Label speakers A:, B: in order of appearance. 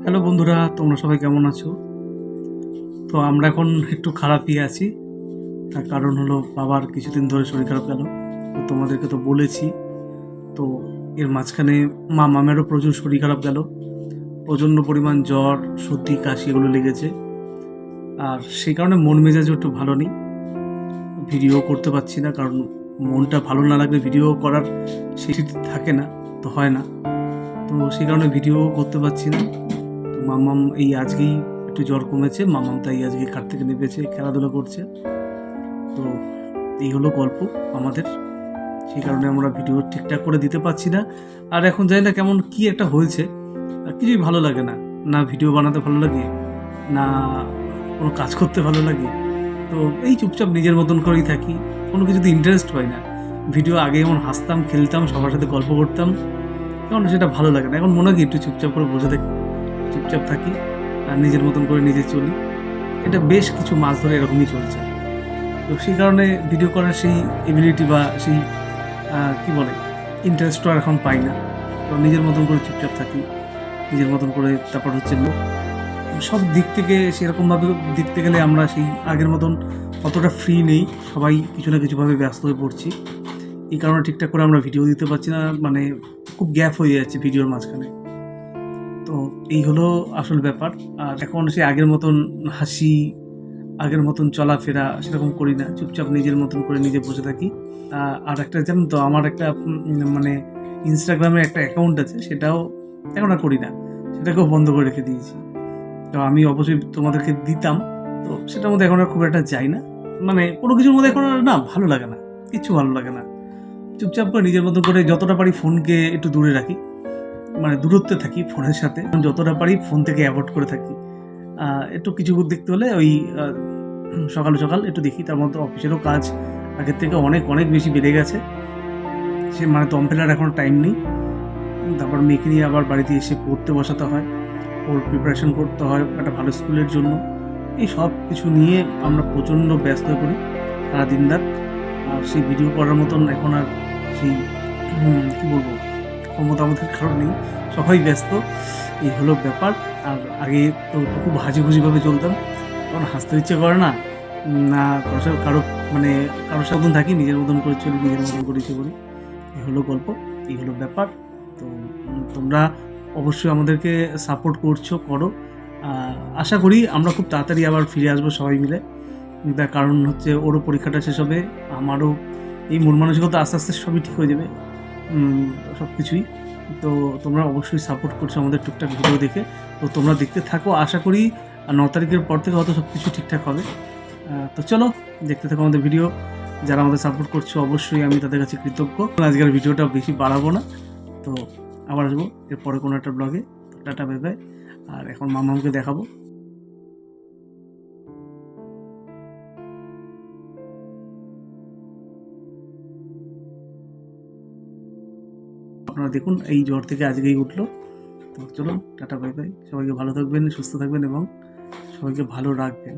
A: Hello বন্ধুরা, তোমরা সবাই কেমন আছো? তো আমরা এখন একটু খারাপই আছি। তার কারণ হলো বাবার কিছুদিন ধরে শরীর খারাপ গেল। তো তোমাদেরকে তো বলেছি। তো এর মাঝখানে মামেরও প্রচুর শরীর খারাপ গেল। প্রচণ্ড পরিমাণ জ্বর, সর্দি, কাশি এগুলো লেগেছে। আর সেই কারণে মন মেজাজও একটু ভালো নেই। ভিডিও করতে পারছি না, কারণ মনটা ভালো না লাগলে ভিডিও করার সেই থাকে না, তো হয় না। তো সেই কারণে ভিডিও করতে পারছি না। তো মাম্মাম এই আজকেই একটু জ্বর কমেছে, মাম্মাম তাই আজকে খাট থেকে নেমেছে, খেলাধুলা করছে। তো এই হলো গল্প আমাদের। সেই কারণে আমরা ভিডিও ঠিকঠাক করে দিতে পারছি না। আর এখন জানি না কেমন কি একটা হয়েছে, কিছুই ভালো লাগে না। না ভিডিও বানাতে ভালো লাগে, না কোনো কাজ করতে ভালো লাগে। তো এই চুপচাপ নিজের মতন করেই থাকি, কোনো কিছুতে ইন্টারেস্ট পাই না। ভিডিও আগে যেমন হাসতাম, খেলতাম, সবার সাথে গল্প করতাম, এখন সেটা ভালো লাগে না। এখন মনে হয় কি একটু চুপচাপ করে বসে থাকি, চুপচাপ থাকি আর নিজের মতন করে নিজে চলি। এটা বেশ কিছু মাস ধরে এরকমই চলছে। তো সেই কারণে ভিডিও করার সেই এবিলিটি বা সেই কী বলে ইন্টারেস্টও আর এখন পাই না। তো নিজের মতন করে চুপচাপ থাকি, নিজের মতন করে। তারপর হচ্ছে সব দিক থেকে সেরকমভাবে দেখতে গেলে আমরা সেই আগের মতন অতটা ফ্রি নেই, সবাই কিছু না কিছুভাবে ব্যস্ত হয়ে পড়ছি। এই কারণে ঠিকঠাক করে আমরা ভিডিও দিতে পারছি না, মানে খুব গ্যাপ হয়ে যাচ্ছে ভিডিওর মাঝখানে। তো এই হলো আসল ব্যাপার। আর এখন সেই আগের মতন হাসি, আগের মতন চলাফেরা সেরকম করি না, চুপচাপ নিজের মতন করে নিজে বসে থাকি। আর একটা জানেন তো, আমার একটা মানে ইনস্টাগ্রামে একটা অ্যাকাউন্ট আছে, সেটাও এখন আর করি না, সেটাকেও বন্ধ করে রেখে দিয়েছি। তো আমি অবশ্যই তোমাদেরকে দিতাম, তো সেটার মধ্যে এখন আর খুব একটা যাই না। মানে কোনো কিছুর মধ্যে এখন আর না ভালো লাগে না, কিচ্ছু ভালো লাগে না। চুপচাপ করে নিজের মতো করে যতটা পারি ফোনকে একটু দূরে রাখি, মানে দূরত্বে থাকি ফোনের সাথে, যতটা পারি ফোন থেকে অ্যাভয়েড করে থাকি। একটু কিছু দেখতে হলে ওই সকাল সকাল একটু দেখি। তার মধ্যে অফিসেরও কাজ আগের থেকে অনেক অনেক বেশি বেড়ে গেছে, সে মানে দম ফেলার এখন টাইম নেই। তারপর মেয়েকে নিয়ে আবার বাড়িতে এসে পড়তে বসাতে হয়, ওর প্রিপারেশন করতে হয় একটা ভালো স্কুলের জন্য। এই সব কিছু নিয়ে আমরা প্রচণ্ড ব্যস্ত হয়ে পড়ি সারা দিন রাত। আর সেই ভিডিও করার মতন এখন আর সেই কী বলবো ক্ষমতা আমাদের কারণ নেই, সবাই ব্যস্ত। এই হলো ব্যাপার। আর আগে তো খুব হাজিখুশিভাবে চলতাম, এখন হাসতে ইচ্ছে করে না, না কারো মানে কারোর সাথে থাকি, নিজের মতন করে চলি, নিজের মতন করে ইচ্ছে করি। এই হলো গল্প, এই হলো ব্যাপার। তো তোমরা অবশ্যই আমাদেরকে সাপোর্ট করো। আশা করি আমরা খুব তাড়াতাড়ি আবার ফিরে আসবো সবাই মিলে। তার কারণ হচ্ছে ওরও পরীক্ষাটা শেষ হবে, আমারও এই মন মানসিকতা আস্তে আস্তে সবই ঠিক হয়ে যাবে, সব কিছুই। তো তোমরা অবশ্যই সাপোর্ট করছো আমাদের টুকটাক ভিডিও দেখে। তো তোমরা দেখতে থাকো, আশা করি 9 তারিখের পর থেকে হয়তো সব কিছু ঠিকঠাক হবে। তো চলো দেখতে থাকো আমাদের ভিডিও। যারা আমাদের সাপোর্ট করছো অবশ্যই আমি তাদের কাছে কৃতজ্ঞ। আজকের ভিডিওটা বেশি বাড়াবো না, তো আবার আসবো এরপরে কোনো একটা ব্লগে। Tata, bye bye. আর এখন মামাকে দেখাবো। আপনারা দেখুন, এই জ্বর থেকে আজকেই উঠলো। তো চলুন টাটা, বাই বাই। সবাইকে ভালো থাকবেন, সুস্থ থাকবেন এবং সবাইকে ভালো রাখবেন।